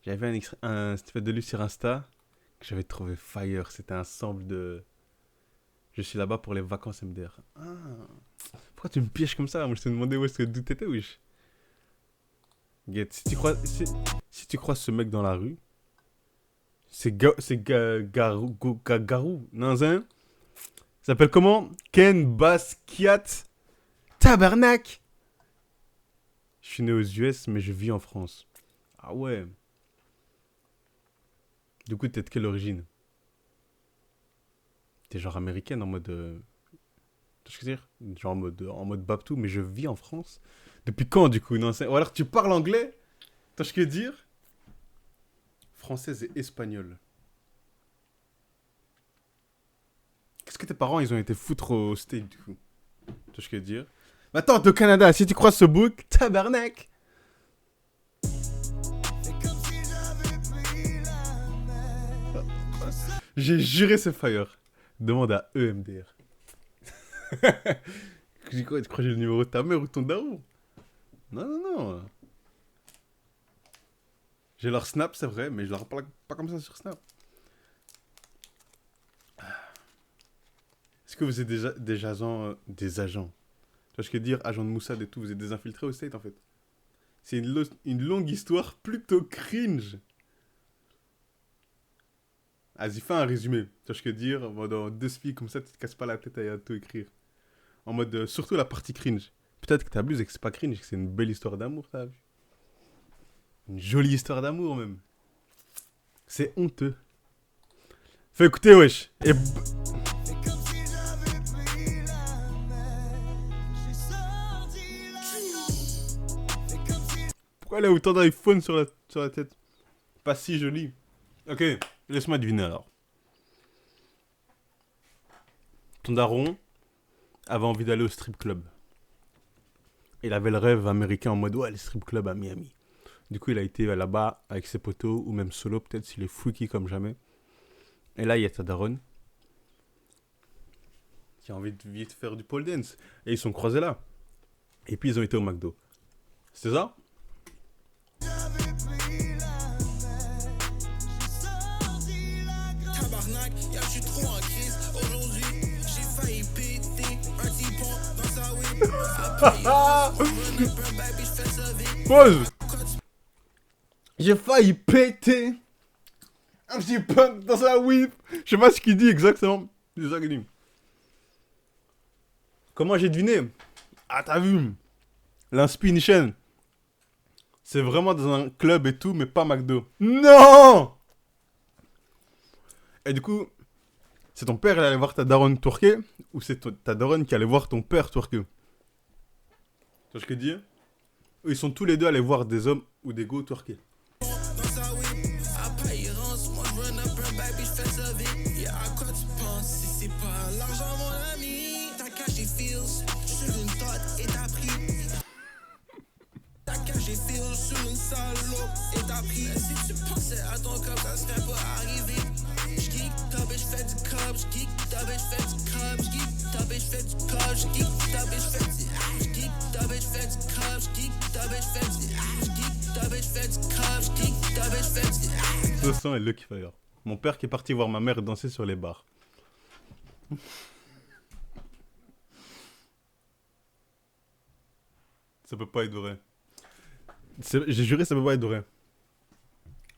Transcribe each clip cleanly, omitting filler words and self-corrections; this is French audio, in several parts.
J'avais vu un snippet de lui sur Insta que j'avais trouvé fire. C'était un sample de Je suis là-bas pour les vacances MDR. Ah, pourquoi tu me pièges comme ça? Moi je te demandais où est-ce que d'où t'étais, wesh. Get, si tu croises ce mec dans la rue, Garou. Non, hein? Il s'appelle comment? Ken Basquiat. Tabarnak! Je suis né aux US, mais je vis en France. Ah ouais. Du coup, t'es de quelle origine? T'es genre américaine en mode. Tu vois ce que je veux dire? Genre en mode Babtou, mais je vis en France. Depuis quand du coup? Non, ou alors tu parles anglais? Tu vois ce que je veux dire? Française et espagnole. Qu'est-ce que tes parents ils ont été foutre au States du coup? Tu vois ce que je veux dire? Mais attends, t'es au Canada, si tu crois ce book, tabarnak! J'ai juré c'est fire. Demande à EMDR. Je dis quoi? Tu crois que j'ai le numéro de ta mère ou de ton daron? Non, non, non. J'ai leur snap, c'est vrai, mais je leur parle pas comme ça sur Snap. Est-ce que vous êtes des agents? Tu vois ce que je veux dire? Agents de Moussad et tout, vous êtes des infiltrés au State en fait. C'est une longue histoire plutôt cringe. Vas-y, fais un résumé. Tu vois ce que je veux dire? En mode en deux spies comme ça, tu te casses pas la tête à tout écrire. En mode surtout la partie cringe. Peut-être que t'abuses et que c'est pas cringe, que c'est une belle histoire d'amour, t'as vu? Une jolie histoire d'amour même. C'est honteux. Fais écouter, wesh. Pourquoi elle a autant d'iPhone sur la tête? Pas si joli. Ok, laisse-moi deviner alors. Ton daron avait envie d'aller au strip club. Il avait le rêve américain en mode ouais, les strip club à Miami. Du coup, il a été là-bas avec ses potos ou même solo, peut-être s'il est freaky comme jamais. Et là, il y a ta daronne qui a envie de vite faire du pole dance. Et ils sont croisés là. Et puis ils ont été au McDo. C'est ça? Tabarnak, y'a je suis trop en crise. Aujourd'hui, j'ai failli péter un petit pont dans sa whip. Pause! J'ai failli péter un petit pump dans sa whip. Je sais pas ce qu'il dit exactement. C'est ça qu'il dit. Comment j'ai deviné? Ah, t'as vu? L'inspiration. C'est vraiment dans un club et tout, mais pas McDo. Non! Et du coup, c'est ton père qui allait voir ta daronne twerker ou c'est ta daronne qui allait voir ton père twerker? Tu vois ce que je veux dire? Ils sont tous les deux allés voir des hommes ou des go twerker. J'ai fait sur une salope et t'as pris. Si tu pensais à ton cop, ça serait pas arrivé. J'geek, top et j'fais du cop, j'geek, top et j'fais du cop, j'geek, top et j'fais du cop, j'geek, top et j'fais du j'geek, top et j'fais du cop, j'geek, top et j'fais du j'geek, top et j'fais du cop, j'geek, top et j'fais du. Ce son est Lucky Fire. Mon père qui est parti voir ma mère danser sur les bars. Ça peut pas être vrai. J'ai juré, ça peut pas être vrai.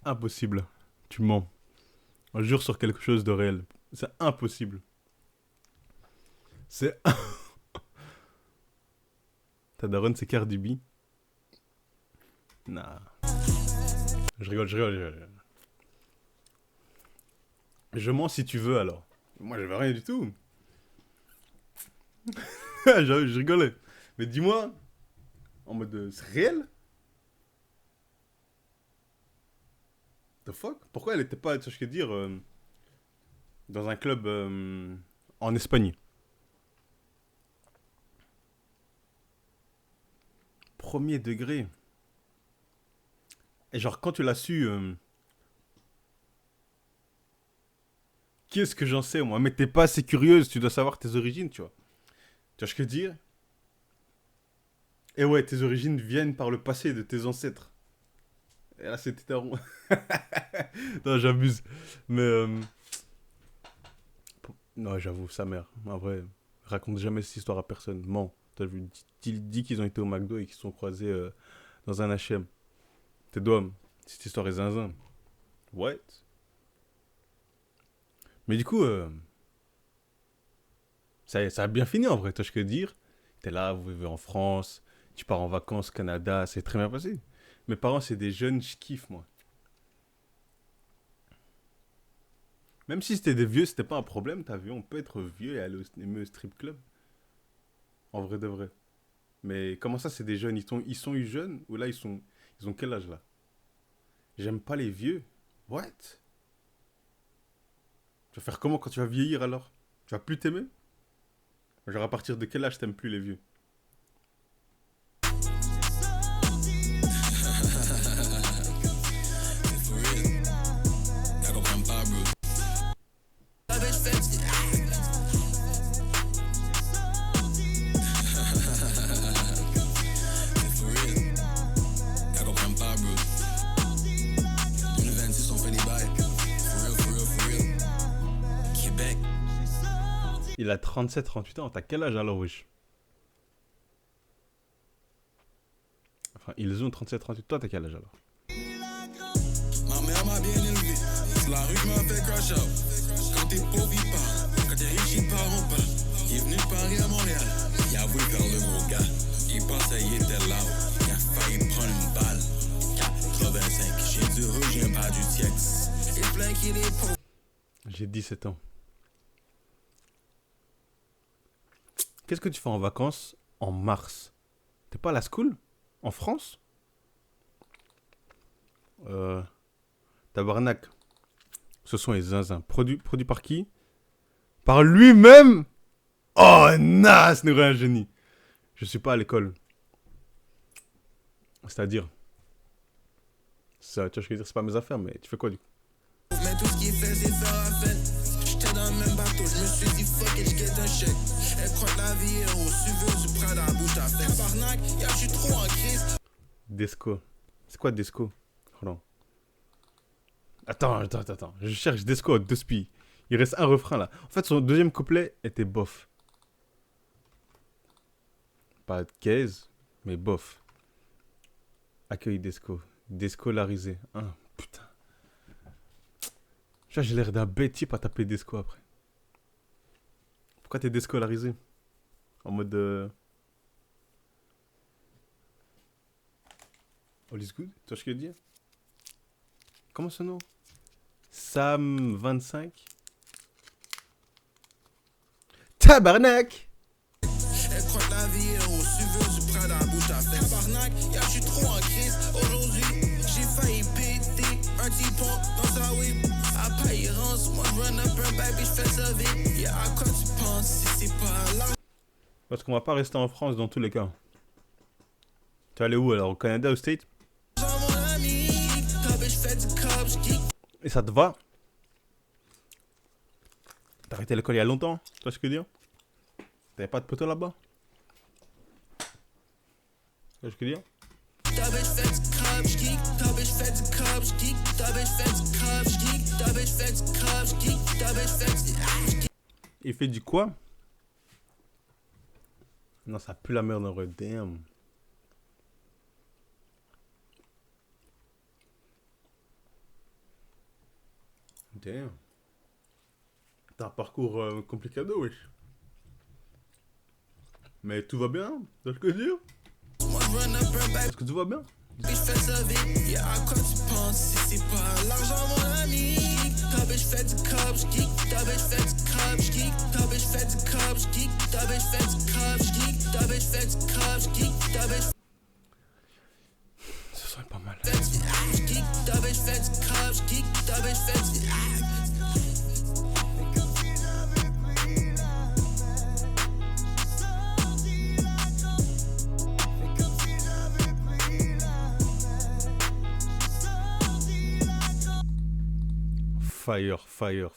Impossible. Tu mens. On jure sur quelque chose de réel. C'est impossible. C'est. Ta daronne, c'est Cardi B. Nah. Je rigole. Je mens si tu veux alors. Moi, je veux rien du tout. je rigolais. Mais dis-moi, en mode. C'est réel? The fuck? Pourquoi elle était pas, tu sais ce que dire, dans un club en Espagne? Premier degré. Et genre, quand tu l'as su, qu'est-ce que j'en sais, moi? Mais t'es pas assez curieuse, tu dois savoir tes origines, tu vois. Tu vois ce que je veux dire? Et ouais, tes origines viennent par le passé de tes ancêtres. Et là, c'était rond. Non, j'abuse. Mais. Non, j'avoue, sa mère. En vrai, raconte jamais cette histoire à personne. Ment. T'as vu, dis qu'ils ont été au McDo et qu'ils se sont croisés dans un HM. T'es d'homme. Cette histoire est zinzin. What? Mais du coup, ça a bien fini en vrai, t'as ce que dire. T'es là, vous vivez en France, tu pars en vacances au Canada, c'est très bien passé. Mes parents, c'est des jeunes, je kiffe moi. Même si c'était des vieux, c'était pas un problème, t'as vu, on peut être vieux et aller aimer au strip club. En vrai de vrai. Mais comment ça, c'est des jeunes, ils sont eu jeunes ou là, ils ont quel âge là? J'aime pas les vieux. What? Tu vas faire comment quand tu vas vieillir alors? Tu vas plus t'aimer? Genre à partir de quel âge t'aimes plus les vieux? For real. Y'all comprends pas, bro. Ta bitch fait for real. Y'all comprends pas, bro. 2026, on fait des bails. For real, for real, for real. Québec. Il a 37-38 ans, t'as quel âge alors, wesh? Enfin, ils ont 37-38, toi t'as quel âge alors? Ma mère m'a bien élevé. C'est la rue qui m'a fait crash out. Quand t'es pauvre, il part. Quand t'es riche, il part en part. Il est venu de Paris à Montréal. Il a voulu faire le gros gars. Il pensait qu'il était là. Il a failli prendre une balle. 85. J'ai du rouge, j'aime pas du tiex. Et plein qu'il est pauvre. J'ai 17 ans. Qu'est-ce que tu fais en vacances en mars? T'es pas à la school? En France? Tabarnak. Ce sont les zinzins. Produit par qui? Par lui-même? Oh, naze, n'est un génie. Je suis pas à l'école. C'est-à-dire, ça, tu vois, je veux dire, c'est pas mes affaires, mais tu fais quoi du coup? Mais tout ce qu'il fait, c'est faire la fête. J'étais dans le même bateau, je me suis dit fuck it, j'guette un chèque. Elle croit que la vie est rose, tu veux, tu prends dans la bouche à faire. Tabarnak, y'a, j'suis trop en crise. Desco. C'est quoi Desco? Pardon. Attends. Je cherche Desco de Spi. Il reste un refrain là. En fait, son deuxième couplet était bof. Pas de caise, mais bof. Accueil Desco. Déscolarisé. Ah, putain. J'ai l'air d'un bête type à taper Desco après. Pourquoi t'es déscolarisé? En mode. All is good? Tu vois ce que je veux dire? Comment ce nom? Sam25? Tabarnak! Elle croit que la vie est rose, tu veux, tu prends dans la bouche à faire. Tabarnak, y'a, j'suis trop en crise. Aujourd'hui, j'ai failli péter un petit pont dans sa whip. Après, il rance, moi run up un baby, j'fais ça vite. Y'a à quoi tu penses si c'est pas là? Parce qu'on va pas rester en France dans tous les cas. Tu vas aller où alors? Au Canada, au States? Genre mon ami, ta bitch fait du cop, j'geek. Et ça te va? T'as arrêté l'école il y a longtemps? Tu vois ce que je veux dire? T'avais pas de poteau là-bas? Tu vois ce que je veux dire? Ta bitch fait du cop, j'geek. Ta bitch fait du cop, j'geek. Ta bitch fait du cop, j'geek. Ta bitch fait du cop, j'geek. Ta bitch fait du... Il fait du quoi? Non, ça pue la merde en vrai. Damn. Damn. T'as un parcours complicado, wesh. Mais tout va bien? Tu vois ce que je veux dire? Moi run up un baby, Est-ce que tout va bien? j'fais ça vite. Y'a à quoi tu penses si c'est pas l'argent, mon ami? Ta bitch fait du cop, j'geek. Ta bitch fait du cop, j'geek. Ta bitch fait du cop, j'geek. Ta bitch fait du cop, j'geek. Ta bitch fait du cop, j'geek. Ta bitch Ce serait pas mal. fait du geek. Ta bitch fait du cop, j'geek. Ta bitch fait du... Fire. Fire.